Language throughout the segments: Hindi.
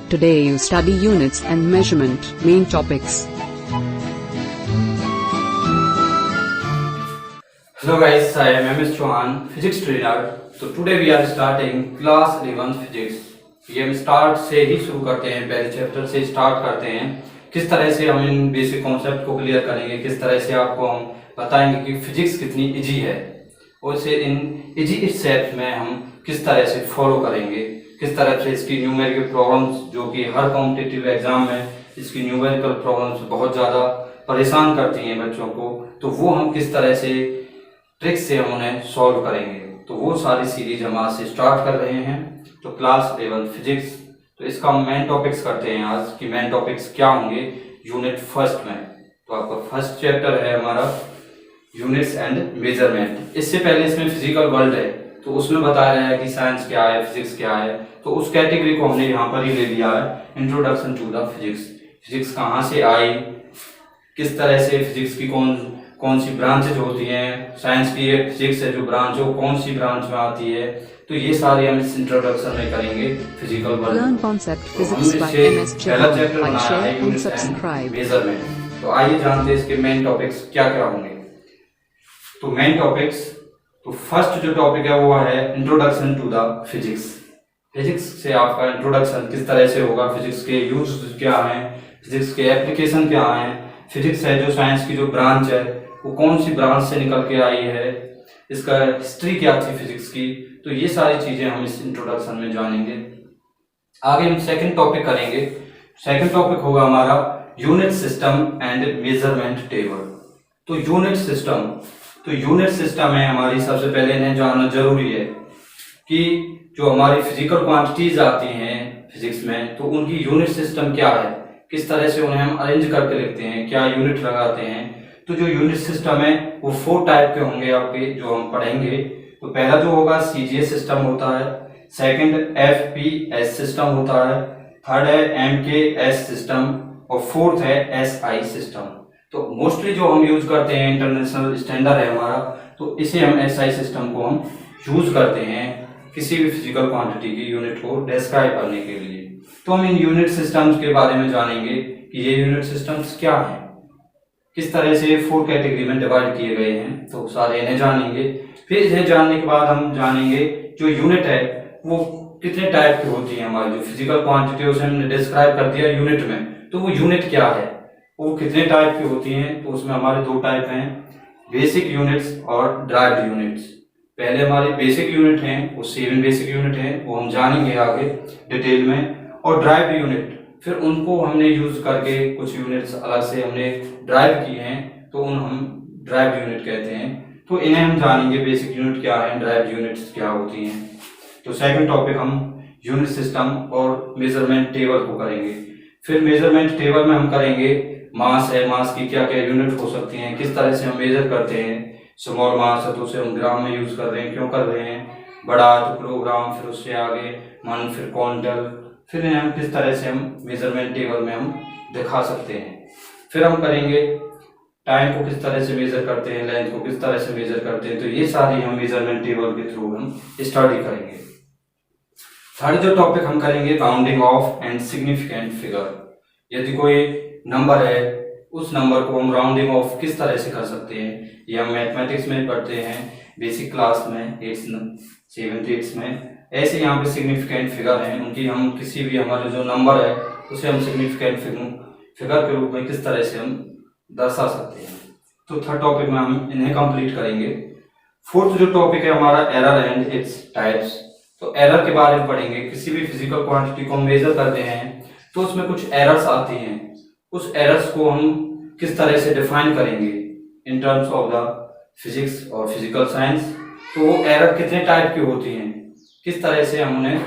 Today you study units and measurement, main topics. Hello guys, I am MS Chauhan, physics trainer. So today we are starting class 11 physics. ये हम स्टार्ट से ही शुरू करते हैं, पहले चैप्टर से स्टार्ट करते हैं। किस तरह से हम इन बेसिक कॉन्सेप्ट को क्लियर करेंगे, किस तरह से आपको हम बताएंगे कि फिजिक्स कितनी इजी है और इसे इन इजी स्टेप्स में हम किस तरह से फॉलो करेंगे, किस तरह से इसकी न्यूमेरिकल प्रॉब्लम्स, जो कि हर कॉम्पिटिटिव एग्जाम में इसकी न्यूमेरिकल प्रॉब्लम्स बहुत ज़्यादा परेशान करती हैं बच्चों को, तो वो हम किस तरह से ट्रिक्स से हम उन्हें सॉल्व करेंगे। तो वो सारी सीरीज हम आज से स्टार्ट कर रहे हैं। तो क्लास 11 फिजिक्स, तो इसका हम मेन टॉपिक्स करते हैं आज कि मेन टॉपिक्स क्या होंगे यूनिट फर्स्ट में। तो आपका फर्स्ट चैप्टर है हमारा यूनिट्स एंड मेजरमेंट। इससे पहले इसमें फिजिकल वर्ल्ड है, तो उसमें बताया गया है कि साइंस क्या है, फिजिक्स क्या है, तो उस कैटेगरी को हमने यहाँ पर ही ले लिया है। Introduction to the physics, physics कहाँ से आई, किस तरह से फिजिक्स की कौन सी ब्रांचेज होती हैं, साइंस की एक फिजिक्स है जो ब्रांच हो, कौन सी ब्रांच में आती है, तो ये सारे हम इस इंट्रोडक्शन में करेंगे physical world. Learn concept physics by MS Chauhan. Like, share and subscribe. Measurement. तो आइए जानते हैं इसके मेन टॉपिक्स क्या क्या होंगे। तो मेन टॉपिक्स, तो फर्स्ट जो टॉपिक है वो है introduction to the physics. Physics से आपका इंट्रोडक्शन किस तरह से होगा, फिजिक्स के यूज क्या हैं, फिजिक्स के एप्लीकेशन क्या हैं, फिजिक्स है जो साइंस की जो ब्रांच है वो कौन सी ब्रांच से निकल के आई है, इसका हिस्ट्री क्या थी फिजिक्स की, तो ये सारी चीजें हम इस इंट्रोडक्शन में जानेंगे। आगे हम सेकंड टॉपिक करेंगे। सेकंड टॉपिक होगा हमारा unit system and measurement table. तो यूनिट सिस्टम है हमारी, सबसे पहले इन्हें जानना जरूरी है कि जो हमारी फिजिकल क्वांटिटीज आती हैं फिजिक्स में, तो उनकी यूनिट सिस्टम क्या है, किस तरह से उन्हें हम अरेंज करके लिखते हैं, क्या यूनिट लगाते हैं। तो जो यूनिट सिस्टम है वो 4 टाइप के होंगे आपके, जो हम पढ़ेंगे। तो पहला जो होगा सीजीएस सिस्टम होता है, सेकंड एफपीएस सिस्टम होता है, थर्ड है एमकेएस सिस्टम और फोर्थ है एसआई सिस्टम। तो मोस्टली जो हम यूज करते हैं, इंटरनेशनल स्टैंडर्ड है हमारा, तो इसे हम एसआई सिस्टम को हम यूज करते हैं किसी भी फिजिकल क्वांटिटी की यूनिट को डिस्क्राइब करने के लिए। तो हम इन यूनिट सिस्टम्स के बारे में जानेंगे कि ये यूनिट सिस्टम्स क्या हैं, किस तरह से 4 कैटेगरी में डिवाइड किए गए हैं, तो सारे इन्हें जानेंगे। फिर इन्हें जानने के बाद हम जानेंगे जो यूनिट है वो कितने टाइप की होती है। हमारी जो फिजिकल क्वांटिटी है उसे हमने डिस्क्राइब कर दिया यूनिट में, तो वो यूनिट क्या है, वो कितने टाइप की होती हैं। तो उसमें हमारे 2 टाइप हैं, बेसिक यूनिट्स और ड्राइव्ड यूनिट्स। पहले हमारी बेसिक यूनिट हैं, वो 7 बेसिक यूनिट हैं, वो हम जानेंगे आगे डिटेल में। और ड्राइव्ड यूनिट, फिर उनको हमने यूज करके कुछ यूनिट्स अलग से हमने ड्राइव किए हैं, तो उन हम ड्राइव्ड यूनिट कहते हैं। तो इन्हें हम जानेंगे, बेसिक यूनिट क्या है, ड्राइव्ड यूनिट्स क्या होती हैं। तो सेकंड टॉपिक हम यूनिट सिस्टम और मेजरमेंट टेबल को करेंगे। फिर मेजरमेंट टेबल में हम करेंगे मास है, मास की क्या क्या यूनिट हो सकती हैं, किस तरह से हम मेजर करते हैं। स्मॉल मास है तो उसे हम ग्राम में यूज कर रहे हैं, क्यों कर रहे हैं, बड़ा है तो किलोग्राम, फिर उससे आगे मन, फिर क्वांटल, फिर हम किस तरह से हम मेजरमेंट टेबल में हम दिखा सकते हैं। फिर हम करेंगे टाइम को किस तरह से मेजर करते हैं, लेंथ को किस तरह से मेजर करते हैं, तो ये सारी हम मेजरमेंट टेबल के थ्रू हम स्टडी करेंगे। थर्ड जो टॉपिक हम करेंगे rounding off and significant figure. यदि कोई नंबर है, उस नंबर को हम राउंडिंग ऑफ किस तरह से कर सकते हैं, ये हम मैथमेटिक्स में पढ़ते हैं बेसिक क्लास में 7th 8th में। ऐसे यहाँ पे सिग्निफिकेंट फिगर हैं, उनकी हम किसी भी हमारे जो नंबर है उसे हम सिग्निफिकेंट फिगर के रूप में किस तरह से हम दर्शा सकते हैं। तो थर्ड टॉपिक में हम इन्हें कंप्लीट करेंगे। फोर्थ जो टॉपिक है हमारा एरर एंड इट्स टाइप्स। तो एरर के बारे में पढ़ेंगे, किसी भी फिजिकल क्वांटिटी को हम मेजर करते हैं तो उसमें कुछ एरर्स आती हैं, उस एरर्स को हम किस तरह से डिफाइन करेंगे in terms of the physics और फिजिकल साइंस। तो वो एरर कितने टाइप की होती हैं, किस तरह से हम उन्हें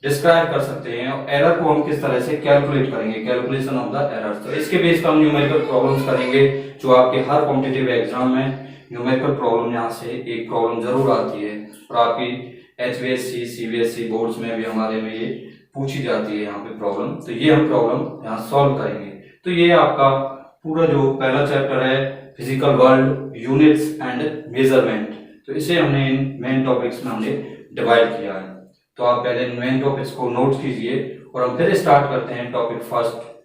डिस्क्राइब कर सकते हैं, और एरर को हम किस तरह से कैलकुलेट करेंगे, कैलकुलेशन ऑफ द एरर्स। तो इसके बेस पर हम न्यूमेरिकल प्रॉब्लम्स करेंगे, जो आपके हर कॉम्पिटिटिव एग्जाम में न्यूमेरिकल प्रॉब्लम यहाँ से एक प्रॉब्लम जरूर आती है, और आपकी HVSC CBSE बोर्ड्स में भी हमारे में ये पूछी जाती है यहाँ पे प्रॉब्लम। तो ये हम प्रॉब्लम यहाँ सॉल्व करेंगे। तो ये आपका पूरा जो पहला चैप्टर है physical world, units and measurement, तो इसे हमने इन मेन टॉपिक्स में हमने डिवाइड किया है। तो आप पहले मेन टॉपिक्स को नोट कीजिए और हम फिर स्टार्ट करते हैं topic first,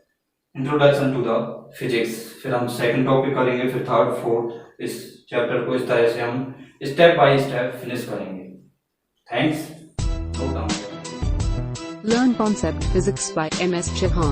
introduction to the physics. फिर हम सेकंड टॉपिक करेंगे, फिर थर्ड, फोर्थ। इस चैप्टर को इस तरह से हम स्टेप बाय स्टेप फिनिश करेंगे। Thanks. Learn Concept Physics by MS Chauhan.